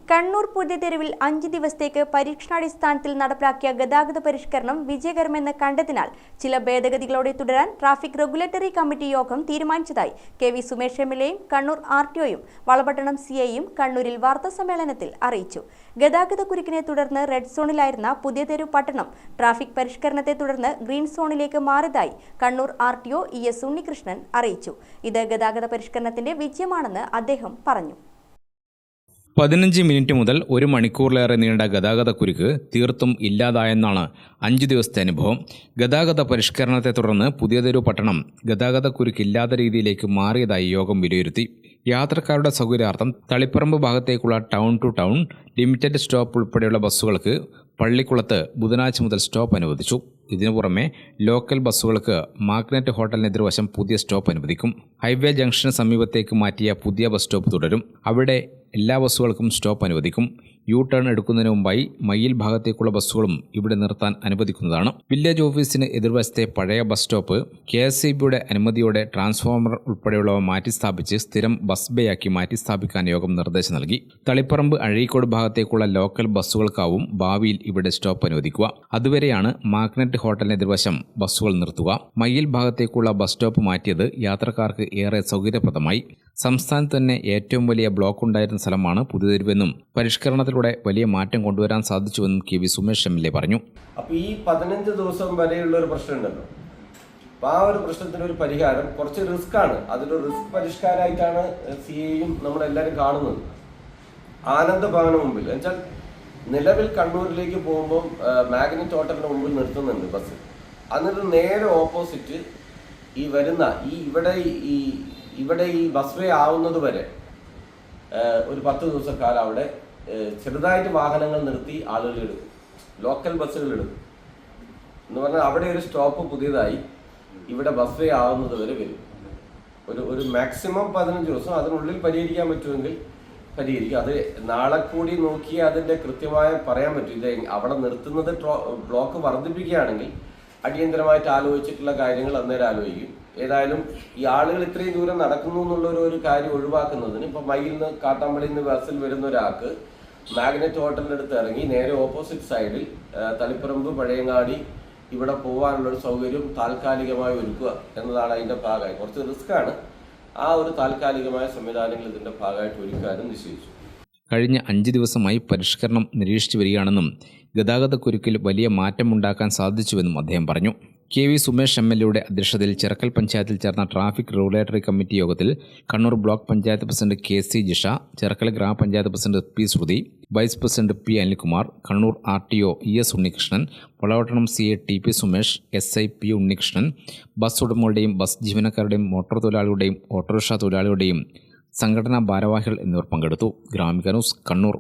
കണ്ണൂർ പുതിയ തെരുവിൽ 5 ദിവസത്തേക്ക് പരീക്ഷണാടിസ്ഥാനത്തിൽ നടപ്പിലാക്കിയ ഗതാഗത പരിഷ്കരണം വിജയകരമെന്ന് കണ്ടതിനാൽ ചില ഭേദഗതികളോടെ തുടരാൻ ട്രാഫിക് റെഗുലേറ്ററി കമ്മിറ്റി യോഗം തീരുമാനിച്ചതായി കെ.വി. സുമേഷ് എം.എൽ.എയും കണ്ണൂർ ആർ.ടി.ഒയും വളപട്ടണം സി.ഐയും കണ്ണൂരിൽ വാർത്താസമ്മേളനത്തിൽ അറിയിച്ചു. ഗതാഗതക്കുരുക്കിനെ തുടർന്ന് റെഡ് സോണിലായിരുന്ന പുതിയ തെരുവ് പട്ടണം ട്രാഫിക് പരിഷ്കരണത്തെ തുടർന്ന് ഗ്രീൻ സോണിലേക്ക് മാറിയതായി കണ്ണൂർ ആർ.ടി.ഒ ഇ.എസ്. ഉണ്ണികൃഷ്ണൻ അറിയിച്ചു. ഇത് ഗതാഗത പരിഷ്കരണത്തിന്റെ വിജയമാണെന്ന് അദ്ദേഹം പറഞ്ഞു. 15 മിനിറ്റ് മുതൽ 1 മണിക്കൂറിലേറെ നീണ്ട ഗതാഗതക്കുരുക്ക് തീർത്തും ഇല്ലാതായെന്നാണ് 5 ദിവസത്തെ അനുഭവം. ഗതാഗത പരിഷ്കരണത്തെ തുടർന്ന് പുതിയ തെരുവ് പട്ടണം ഗതാഗതക്കുരുക്കില്ലാത്ത രീതിയിലേക്ക് മാറിയതായി യോഗം വിലയിരുത്തി. യാത്രക്കാരുടെ സൗകര്യാർത്ഥം തളിപ്പറമ്പ് ഭാഗത്തേക്കുള്ള town to town limited stop ഉൾപ്പെടെയുള്ള ബസ്സുകൾക്ക് പള്ളിക്കുളത്ത് ബുധനാഴ്ച മുതൽ സ്റ്റോപ്പ് അനുവദിച്ചു. ഇതിനു പുറമെ ലോക്കൽ ബസ്സുകൾക്ക് മാഗ്നറ്റ് ഹോട്ടലിന് എതിർവശം പുതിയ സ്റ്റോപ്പ് അനുവദിക്കും. ഹൈവേ ജംഗ്ഷന് സമീപത്തേക്ക് മാറ്റിയ പുതിയ ബസ് സ്റ്റോപ്പ് തുടരും. അവിടെ എല്ലാ ബസ്സുകൾക്കും സ്റ്റോപ്പ് അനുവദിക്കും. യു ടേൺ എടുക്കുന്നതിന് മുമ്പായി മയ്യിൽ ഭാഗത്തേക്കുള്ള ബസ്സുകളും ഇവിടെ നിർത്താൻ അനുവദിക്കുന്നതാണ്. വില്ലേജ് ഓഫീസിന് എതിർവശത്തെ പഴയ ബസ് സ്റ്റോപ്പ് KSEBയുടെ അനുമതിയോടെ ട്രാൻസ്ഫോമർ ഉൾപ്പെടെയുള്ളവ മാറ്റിസ്ഥാപിച്ച് സ്ഥിരം ബസ് ബേയാക്കി മാറ്റിസ്ഥാപിക്കാൻ യോഗം നിർദ്ദേശം നൽകി. തളിപ്പറമ്പ് അഴീക്കോട് ഭാഗത്തേക്കുള്ള ലോക്കൽ ബസ്സുകൾക്കാവും ഭാവിയിൽ ഇവിടെ സ്റ്റോപ്പ് അനുവദിക്കുക. അതുവരെയാണ് മാഗ്നറ്റ് ഹോട്ടലിന് എതിർവശം ബസ്സുകൾ നിർത്തുക. മയ്യിൽ ഭാഗത്തേക്കുള്ള ബസ് സ്റ്റോപ്പ് മാറ്റിയത് യാത്രക്കാർക്ക് ഏറെ സൗകര്യപ്രദമായി. സംസ്ഥാനത്ത് തന്നെ ഏറ്റവും വലിയ ബ്ലോക്ക് ഉണ്ടായിരുന്ന സ്ഥലമാണ് പുതിയ തെരുവെന്നും പരിഷ്കരണത്തിലൂടെ വലിയ മാറ്റം കൊണ്ടുവരാൻ സാധിച്ചുവെന്നും കെ.വി. സുമേഷ് എം.എൽ.എ പറഞ്ഞു. അപ്പോൾ ഈ 15 ദിവസം വരെയുള്ള ഒരു പ്രശ്നമുണ്ടല്ലോ, അപ്പോൾ ആ ഒരു പ്രശ്നത്തിന് ഒരു പരിഹാരം കുറച്ച് റിസ്ക് ആണ്. അതിലൊരു റിസ്ക് പരിഷ്കാരമായിട്ടാണ് CAയും നമ്മളെല്ലാവരും കാണുന്നത്. ആനന്ദഭവന് മുമ്പിൽ എന്നുവെച്ചാൽ നിലവിൽ കണ്ണൂരിലേക്ക് പോകുമ്പോൾ മാഗ്നറ്റ് ഹോട്ടലിന് മുമ്പിൽ നിർത്തുന്നുണ്ട് ബസ്. എന്നിട്ട് നേരെ ഓപ്പോസിറ്റ് ഈ വരുന്ന ഇവിടെ ഈ ബസ് വേ ആവുന്നത് വരെ ഒരു 10 ദിവസക്കാലം അവിടെ ചെറുതായിട്ട് വാഹനങ്ങൾ നിർത്തി ആളുകൾ എടുക്കും, ലോക്കൽ ബസ്സുകൾ എടുക്കും എന്ന് പറഞ്ഞാൽ അവിടെ ഒരു സ്റ്റോപ്പ് പുതിയതായി ഇവിടെ ബസ് വേ ആവുന്നത് വരെ വരും. ഒരു മാക്സിമം 15 ദിവസം അതിനുള്ളിൽ പരിഹരിക്കാൻ പറ്റുമെങ്കിൽ പരിഹരിക്കും. അത് നാളെ കൂടി നോക്കി അതിൻ്റെ കൃത്യമായി പറയാൻ പറ്റും. ഇത് അവിടെ നിർത്തുന്നത് ബ്ലോക്ക് വർദ്ധിപ്പിക്കുകയാണെങ്കിൽ അടിയന്തരമായിട്ട് ആലോചിച്ചിട്ടുള്ള കാര്യങ്ങൾ അന്നേരം ആലോചിക്കും. ഏതായാലും ഈ ആളുകൾ ഇത്രയും ദൂരം നടക്കുന്നു എന്നുള്ള ഒരു കാര്യം ഒഴിവാക്കുന്നതിന് ഇപ്പം മയ്യിൽ നിന്ന് കാട്ടാമ്പള്ളിയിൽ നിന്ന് ബസ്സിൽ വരുന്ന ഒരാൾക്ക് മാഗ്നറ്റ് ഹോട്ടലിൻ്റെ അടുത്ത് ഇറങ്ങി നേരെ ഓപ്പോസിറ്റ് സൈഡിൽ തളിപ്പറമ്പ് പഴയങ്ങാടി ഇവിടെ പോകാനുള്ളൊരു സൗകര്യം താൽക്കാലികമായി ഒരുക്കുക എന്നതാണ് അതിൻ്റെ ഭാഗമായി. കുറച്ച് റിസ്ക്കാണ്. ആ ഒരു താൽക്കാലികമായ സംവിധാനങ്ങൾ ഇതിൻ്റെ ഭാഗമായിട്ട് ഒരുക്കാനും നിശ്ചയിച്ചു. കഴിഞ്ഞ 5 ദിവസമായി പരിഷ്കരണം നിരീക്ഷിച്ചു വരികയാണെന്നും ഗതാഗതക്കുരുക്കിൽ വലിയ മാറ്റമുണ്ടാക്കാൻ സാധിച്ചുവെന്നും അദ്ദേഹം പറഞ്ഞു. കെ.വി. സുമേഷ് എം.എൽ.എയുടെ അധ്യക്ഷതയിൽ ചിറക്കൽ പഞ്ചായത്തിൽ ചേർന്ന ട്രാഫിക് റെഗുലേറ്ററി കമ്മിറ്റി യോഗത്തിൽ Kannur block panchayat president K.C. Jisha, Chirakkal ഗ്രാമപഞ്ചായത്ത് president P. Shruthi, vice president P. Anilkumar, Kannur RTO ES. Unnikrishnan, Valapattanam CA T.P. Sumesh, SI P. Unnikrishnan, bus ഉടമകളുടെയും ബസ് ജീവനക്കാരുടെയും മോട്ടോർ തൊഴിലാളികളുടെയും ഓട്ടോറിക്ഷ തൊഴിലാളികളുടെയും സംഘടനാ ഭാരവാഹികൾ എന്നിവർ പങ്കെടുത്തു. ഗ്രാമിക ന്യൂസ്, കണ്ണൂർ.